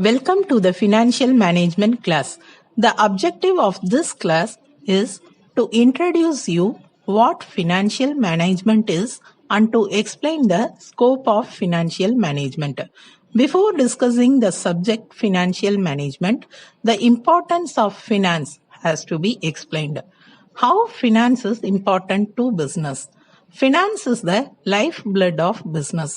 Welcome to the financial management class. The objective of this class is to introduce you what financial management is and to explain the scope of financial management. Before discussing the subject financial management, the importance of finance has to be explained. How finance is important to business. Finance is the lifeblood of business.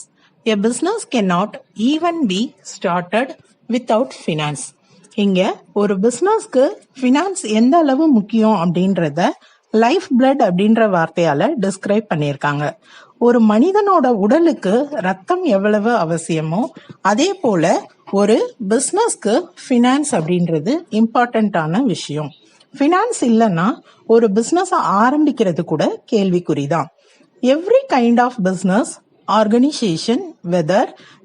A business cannot even be started without finance. இங்க ஒரு பிசினஸ்க்கு finance எந்த அளவு முக்கியம் அப்படின்றத life blood அப்படின்ற வார்த்தையால describe பண்ணியிருக்காங்க. ஒரு மனிதனோட உடலுக்கு ரத்தம் எவ்வளவு அவசியமோ அதே போல ஒரு பிசினஸ்க்கு ஃபினான்ஸ் அப்படின்றது இம்பார்ட்டன்டான விஷயம். ஃபினான்ஸ் இல்லைன்னா ஒரு பிசினஸ் ஆரம்பிக்கிறது கூட கேள்விக்குறிதான். Every kind of business organization, whether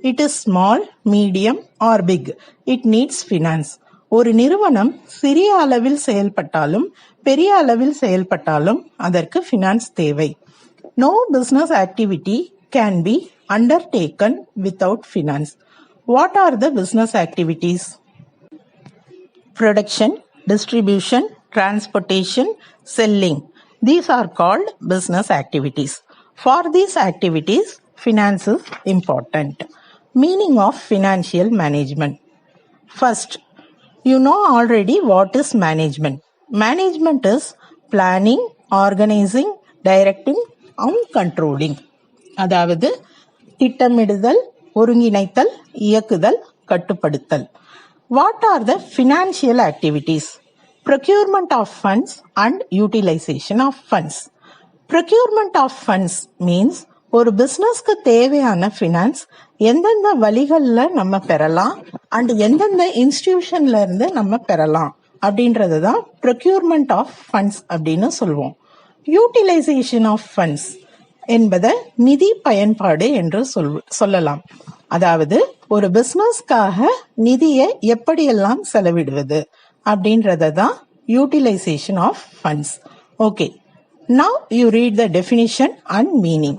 it is small, medium or big, it needs finance. ஒரு நிறுவனம் சிறிய அளவில் செயல்பட்டாலும் பெரிய அளவில் செயல்பட்டாலும் அதற்கு ஃபினான்ஸ் தேவை. No business activity can be undertaken without finance. What are the business activities? Production, distribution, transportation, selling. These are called business activities. For these activities, finance is important. Meaning of financial management. First, you know already what is management. Management is planning, organizing, directing and controlling. அதாவது திட்டமிடுதல், ஒருங்கிணைத்தல், இயக்குதல், கட்டுப்படுத்தல். What are the financial activities? Procurement of funds and utilization of funds. Procurement of funds means ஒரு பிசினஸ்க்கு தேவையான finance எந்தெந்த வழிகள்ல நம்ம பெறலாம் and எந்தெந்த இன்ஸ்டிடியூஷன்ல இருந்து நம்ம பெறலாம் அப்படின்றது தான் ப்ரொக்யூர்மெண்ட் ஆஃப் ஃபண்ட்ஸ் அப்படின்னு சொல்லுவோம். யூட்டிலைசேஷன் ஆஃப் ஃபண்ட்ஸ் என்பதை நிதி பயன்பாடு என்று சொல்லலாம். அதாவது ஒரு பிசினஸ்க்காக நிதியை எப்படியெல்லாம் செலவிடுவது அப்படின்றத தான் utilisation of funds. Okay, now you read the definition and meaning.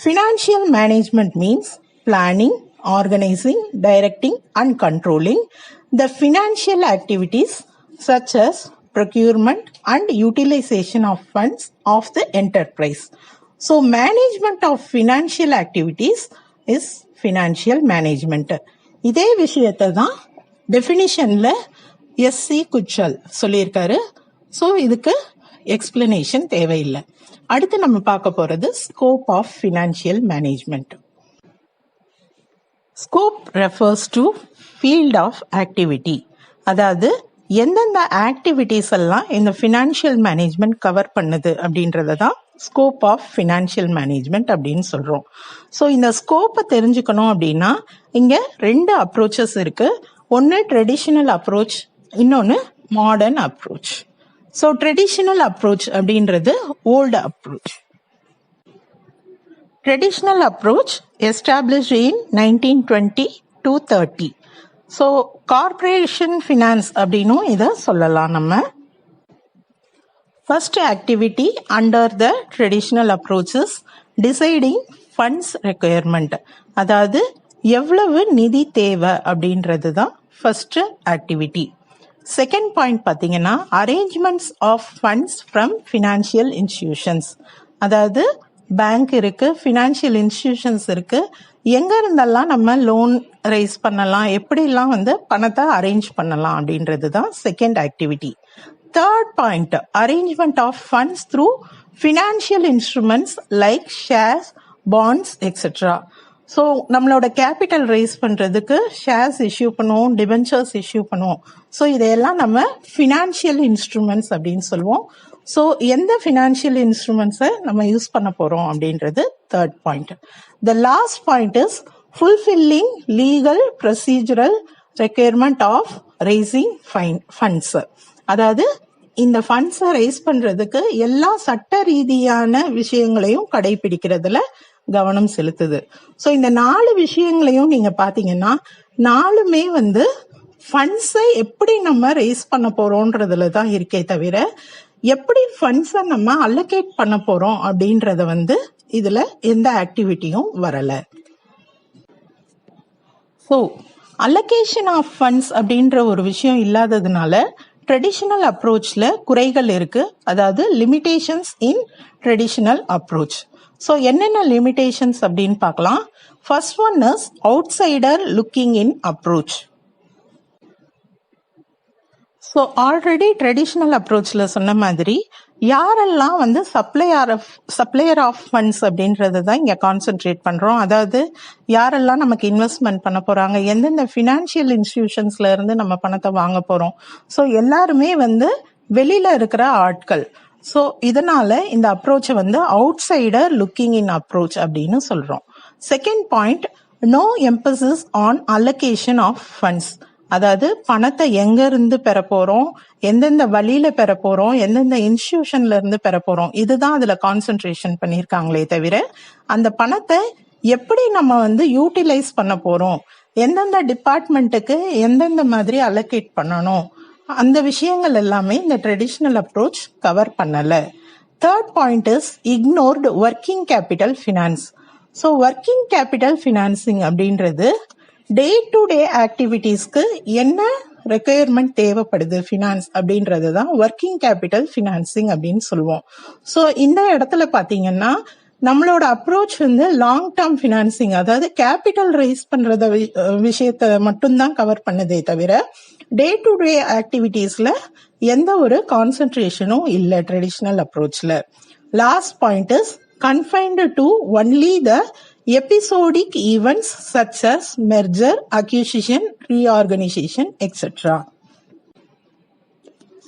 Financial management means planning, organizing, directing and controlling the financial activities such as procurement and utilization of funds of the enterprise. So management of financial activities is financial management. இதே விஷயத்தை தான் டெஃபினிஷன்ல SC Kuchhal சொல்லியிருக்காரு. So இதுக்கு explanation தேவையில்லை. அடுத்து நம்ம பார்க்க போறது scope of financial management. Scope refers to field of activity. அதாவது எந்தெந்த ஆக்டிவிட்டிஸ் எல்லாம் இந்த ஃபினான்ஷியல் மேனேஜ்மெண்ட் கவர் பண்ணுது அப்படின்றத தான் ஸ்கோப் ஆஃப் ஃபினான்ஷியல் மேனேஜ்மெண்ட் அப்படின்னு சொல்றோம். ஸோ இந்த ஸ்கோப்பை தெரிஞ்சுக்கணும் அப்படின்னா இங்க 2 அப்ரோச்சஸ் இருக்கு. ஒன்று ட்ரெடிஷனல் அப்ரோச், இன்னொன்று modern approach. So traditional approach அப்படின்றது old approach. Traditional approach established in 1920 to 30. So corporation finance அப்படின்னும் இதை சொல்லலாம் நம்ம. First activity under the traditional approach is deciding funds requirement. அதாவது எவ்வளவு நிதி தேவை அப்படின்றது தான் ஃபர்ஸ்ட் ஆக்டிவிட்டி. செகண்ட் பாயிண்ட் பார்த்தீங்கன்னா arrangements of funds from financial institutions. அதாவது பேங்க் இருக்கு, ஃபினான்ஷியல் இன்ஸ்டிடியூஷன்ஸ் இருக்கு, எங்க இருந்தெல்லாம் நம்ம லோன் ரைஸ் பண்ணலாம், எப்படிலாம் பணத்தை அரேஞ்ச் பண்ணலாம் அப்படின்றது தான் second activity. Third point arrangement of funds through financial instruments like shares, bonds etcetera. So நம்மளோட கேபிட்டல் ரைஸ் பண்ணுறதுக்கு ஷேர்ஸ் இஷ்யூ பண்ணுவோம், டிபென்ச்சர்ஸ் இஷ்யூ பண்ணுவோம். ஸோ இதையெல்லாம் நம்ம ஃபினான்ஷியல் இன்ஸ்ட்ருமெண்ட்ஸ் அப்படின்னு சொல்லுவோம். ஸோ எந்த ஃபினான்ஷியல் இன்ஸ்ட்ருமெண்ட்ஸை நம்ம யூஸ் பண்ண போகிறோம் அப்படின்றது third point. The last point is fulfilling legal procedural requirement of raising funds. அதாவது இந்த ஃபண்ட்ஸை ரைஸ் பண்ணுறதுக்கு எல்லா சட்ட ரீதியான விஷயங்களையும் கடைபிடிக்கிறதுல கவனம் செலுத்துது. ஸோ இந்த 4 விஷயங்களையும் நீங்க பாத்தீங்கன்னா 4மே ஃபண்ட்ஸை எப்படி நம்ம ரைஸ் பண்ண போறோம்ன்றதுல தான் இருக்கே தவிர எப்படி ஃபண்ட்ஸை நம்ம அலோகேட் பண்ண போறோம் அப்படின்றத இதுல எந்த ஆக்டிவிட்டியும் வரல. ஸோ அலோகேஷன் ஆஃப் ஃபண்ட்ஸ் அப்படின்ற ஒரு விஷயம் இல்லாததுனால ட்ரெடிஷ்னல் அப்ரோச்சில் குறைகள் இருக்கு, அதாவது limitations in traditional approach. So என்னென்ன லிமிடேஷன்ஸ் அப்படின்னு பார்க்கலாம். First one is outsider looking in approach. So already traditional அப்ரோச்சில் சொன்ன மாதிரி யாரெல்லாம் வந்து சப்ளையர் ஆஃப் ஃபண்ட்ஸ் அப்படின்றத தான் இங்கே கான்சென்ட்ரேட் பண்ணுறோம். அதாவது யாரெல்லாம் நமக்கு இன்வெஸ்ட்மெண்ட் பண்ண போகிறாங்க, எந்தெந்த ஃபினான்ஷியல் இன்ஸ்டிடியூஷன்ஸ்ல இருந்து நம்ம பணத்தை வாங்க போகிறோம். ஸோ எல்லாருமே வந்து வெளியில் இருக்கிற ஆட்கள். ஸோ இதனால இந்த அப்ரோச்சை வந்து outsider looking in approach அப்படின்னு சொல்கிறோம். Second point, no emphasis on allocation of funds. அதாவது பணத்தை எங்க இருந்து பெற போறோம், எந்தெந்த வழியில பெற போறோம், எந்தெந்த இன்ஸ்டிடியூஷன்ல இருந்து பெற போறோம், இதுதான் அதுல கான்சென்ட்ரேஷன் பண்ணியிருக்காங்களே தவிர அந்த பணத்தை எப்படி நம்ம வந்து யூட்டிலைஸ் பண்ண போறோம், எந்தெந்த டிபார்ட்மெண்ட்டுக்கு எந்தெந்த மாதிரி அலோகேட் பண்ணணும், அந்த விஷயங்கள் எல்லாமே இந்த ட்ரெடிஷ்னல் அப்ரோச் கவர் பண்ணல. Third point is ignored working capital finance. So working capital financing அப்படின்றது டே டு டே ஆக்டிவிட்டீஸ்க்கு என்ன ரெக்குயர்மெண்ட் தேவைப்படுது ஃபினான்ஸ் அப்படின்றது தான் ஒர்க்கிங் கேபிட்டல் ஃபினான்சிங் அப்படின்னு சொல்லுவோம். ஸோ இந்த இடத்துல பார்த்தீங்கன்னா நம்மளோட அப்ரோச் வந்து லாங் டேர்ம் ஃபினான்சிங், அதாவது கேபிட்டல் ரைஸ் பண்றத விஷயத்த மட்டும்தான் கவர் பண்ணதே தவிர டே டு டே ஆக்டிவிட்டீஸ்ல எந்த ஒரு கான்சென்ட்ரேஷனும் இல்லை ட்ரெடிஷ்னல் அப்ரோச்ல. Last point is confined to only the episodic events such as merger, acquisition, reorganization, etc.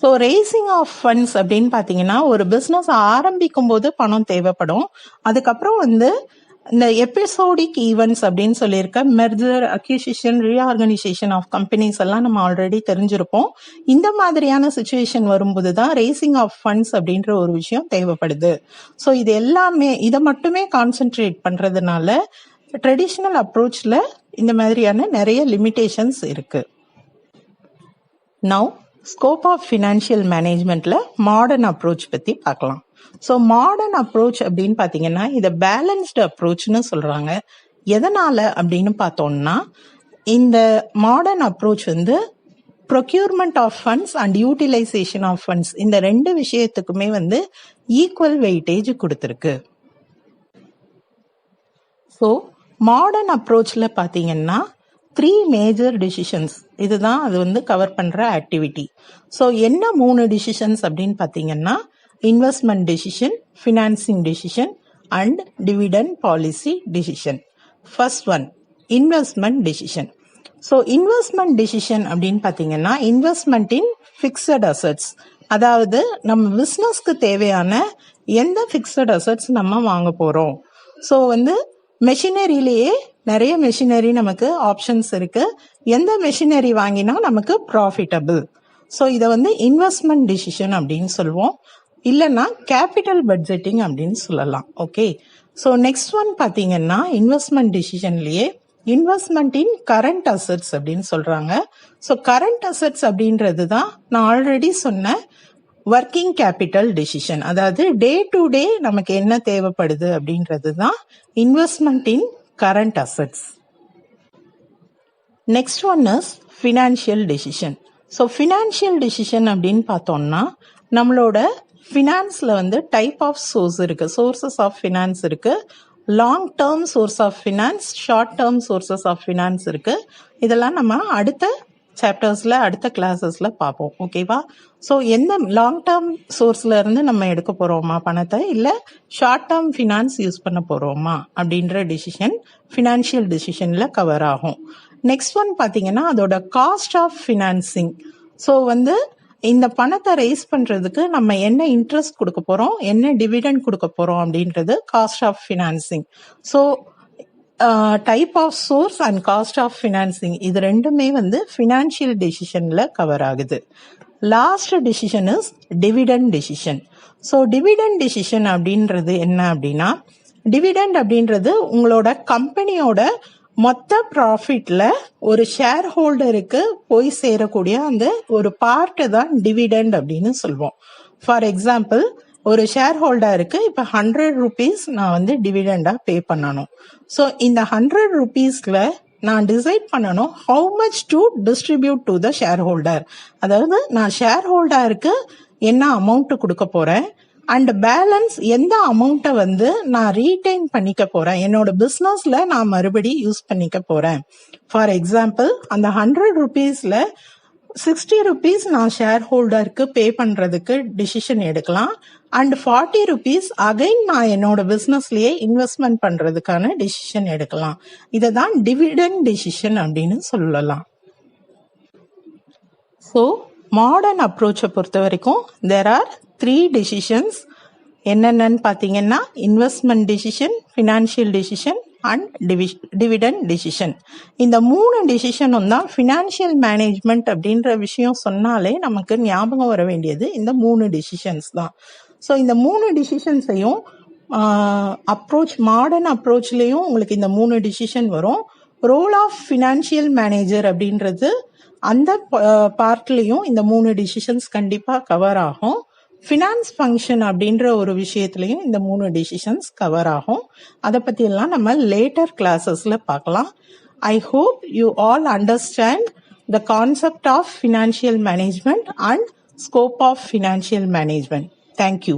So raising of funds அப்படின்னு பார்த்தீங்கன்னா ஒரு பிஸ்னஸ் ஆரம்பிக்கும் போது பணம் தேவைப்படும். அதுக்கப்புறம் வந்து இந்த எபிசோடிக் ஈவெண்ட்ஸ் அப்படின்னு சொல்லியிருக்க merger, acquisition, reorganisation of companies எல்லாம் நம்ம ஆல்ரெடி தெரிஞ்சிருப்போம். இந்த மாதிரியான சுச்சுவேஷன் வரும்போது தான் ரேசிங் ஆஃப் ஃபண்ட்ஸ் அப்படின்ற ஒரு விஷயம் தேவைப்படுது. ஸோ இது எல்லாமே இதை மட்டுமே கான்சென்ட்ரேட் பண்றதுனால ட்ரெடிஷ்னல் அப்ரோச்ல இந்த மாதிரியான நிறைய லிமிடேஷன்ஸ் இருக்கு. நவ் ஸ்கோப் ஆஃப் ஃபினான்ஷியல் மேனேஜ்மெண்ட்ல மாடர்ன் அப்ரோச் பத்தி பார்க்கலாம். ஸோ மாடர்ன் அப்ரோச் அப்படின்னு பார்த்தீங்கன்னா இதை பேலன்ஸ்டு அப்ரோச்னு சொல்றாங்க. எதனால அப்படின்னு பார்த்தோம்னா இந்த மாடர்ன் அப்ரோச் வந்து procurement of funds and utilisation of funds இந்த ரெண்டு விஷயத்துக்குமே வந்து ஈக்குவல் வெயிட்டேஜ் கொடுத்துருக்கு. ஸோ மாடர்ன் அப்ரோச்ல பார்த்தீங்கன்னா 3 மேஜர் டிசிஷன்ஸ் இதுதான் அது வந்து கவர் பண்ற ஆக்டிவிட்டி. ஸோ என்ன 3 டிசிஷன்ஸ் அப்படின்னு பார்த்தீங்கன்னா investment decision, financing decision and dividend policy decision. First one investment decision. So investment decision அப்படின்னு பார்த்தீங்கன்னா இன்வெஸ்ட்மெண்ட் இன் ஃபிக்ஸட் அசட்ஸ், அதாவது நம்ம பிஸ்னஸ்க்கு தேவையான எந்த ஃபிக்ஸட் அசட்ஸ் நம்ம வாங்க போறோம். ஸோ வந்து மெஷினரியிலேயே நிறைய மெஷினரி நமக்கு ஆப்ஷன்ஸ் இருக்கு, எந்த மெஷினரி வாங்கினா நமக்கு ப்ராஃபிட்டபிள். ஸோ இதை வந்து இன்வெஸ்ட்மெண்ட் டிசிஷன் அப்படின்னு சொல்லுவோம், இல்லைன்னா கேபிட்டல் பட்ஜெட்டிங் அப்படின்னு சொல்லலாம். ஓகே, ஸோ நெக்ஸ்ட் ஒன் பார்த்தீங்கன்னா இன்வெஸ்ட்மெண்ட் டிசிஷன்லயே இன்வெஸ்ட்மெண்ட் இன் கரண்ட் அசட்ஸ் அப்படின்னு சொல்றாங்க. ஸோ கரண்ட் அசட்ஸ் அப்படின்றது தான் நான் ஆல்ரெடி சொன்ன ஒர்க்கிங் கேபிட்டல் டிசிஷன், அதாவது டே டு டே நமக்கு என்ன தேவைப்படுது அப்படின்றது தான் investment in current assets. Next one is financial decision. So financial decision அப்படின்னு பார்த்தோம்னா நம்மளோட ஃபினான்ஸ்ல வந்து டைப் ஆஃப் சோர்ஸ் இருக்கு, சோர்சஸ் ஆஃப் ஃபினான்ஸ் இருக்கு, long term source of finance, short term sources of finance இருக்கு. இதெல்லாம் நம்ம அடுத்த சாப்டர்ஸ்ல அடுத்த கிளாஸஸ்ல பார்ப்போம். ஓகேவா? ஸோ எந்த லாங் டேர்ம் சோர்ஸ்ல இருந்து நம்ம எடுக்க போறோமா பணத்தை, இல்ல ஷார்ட் டேர்ம் ஃபினான்ஸ் யூஸ் பண்ண போறோமா அப்படின்ற டிசிஷன் ஃபினான்ஷியல் டிசிஷன்ல கவர் ஆகும். நெக்ஸ்ட் ஒன் பாத்தீங்கன்னா அதோட காஸ்ட் ஆஃப் ஃபினான்சிங். ஸோ வந்து இந்த பணத்தை ரைஸ் பண்றதுக்கு நம்ம என்ன இன்ட்ரெஸ்ட் கொடுக்க போறோம், என்ன டிவிடெண்ட் கொடுக்க போறோம் அப்படின்றது cost of financing. So type of source and cost of financing இது ரெண்டுமே வந்து ஃபினான்ஷியல் டெசிஷன்ல கவர் ஆகுது. Last decision is dividend decision. So dividend decision அப்படின்றது என்ன அப்படின்னா, டிவிடெண்ட் அப்படின்றது உங்களோட கம்பெனியோட மொத்த ப்ராஃபிட்ல ஒரு ஷேர் ஹோல்டருக்கு போய் சேரக்கூடிய அந்த ஒரு பார்ட்டு தான் டிவிடெண்ட் அப்படின்னு சொல்லுவோம். ஃபார் எக்ஸாம்பிள் ஒரு ஷேர் ஹோல்டருக்கு இப்ப 100 rupees நான் வந்து டிவிடெண்டா பே பண்ணணும். ஸோ இந்த 100 rupeesல நான் டிசைட் பண்ணணும் how much to distribute to the share holder. அதாவது நான் ஷேர் ஹோல்டருக்கு என்ன அமௌண்ட் கொடுக்க போறேன் அண்ட் பேலன்ஸ் எந்த அமௌண்ட்டை வந்து நான் ரீடைன் பண்ணிக்க போறேன், என்னோட பிஸ்னஸ்ல நான் மறுபடி யூஸ் பண்ணிக்க போறேன். ஃபார் எக்ஸாம்பிள், அந்த 100 rupeesல 60 rupees நான் ஷேர் ஹோல்டருக்கு பே பண்றதுக்கு டிசிஷன் எடுக்கலாம் அண்ட் 40 rupees அகைன் நான் என்னோட பிசினஸ்லயே இன்வெஸ்ட்மெண்ட் பண்றதுக்கான டிசிஷன் எடுக்கலாம். இதை தான் டிவிடெண்ட் டிசிஷன் அப்படின்னு சொல்லலாம். ஸோ மாடர்ன் அப்ரோச்சை பொறுத்த வரைக்கும் there are 3 decisions. என்னென்னு பார்த்தீங்கன்னா investment decision, financial decision and dividend decision. இந்த 3 டிசிஷனும் தான் ஃபினான்ஷியல் மேனேஜ்மெண்ட் அப்படின்ற விஷயம் சொன்னாலே நமக்கு ஞாபகம் வர வேண்டியது இந்த 3 டிசிஷன்ஸ் தான். ஸோ இந்த 3 டிசிஷன்ஸையும் மாடர்ன் அப்ரோச்லேயும் உங்களுக்கு இந்த 3 டிசிஷன் வரும். ரோல் ஆஃப் ஃபினான்ஷியல் மேனேஜர் அப்படின்றது அந்த பார்ட்லேயும் இந்த 3 டிசிஷன்ஸ் கண்டிப்பாக கவர் ஆகும். ஃபினான்ஸ் ஃபங்க்ஷன் அப்படின்ற ஒரு விஷயத்துலையும் இந்த 3 டிசிஷன்ஸ் கவர் ஆகும். அதை பற்றி எல்லாம் நம்ம லேட்டர் கிளாஸஸில் பார்க்கலாம். I hope you all understand the concept of financial management and scope of financial management. Thank you.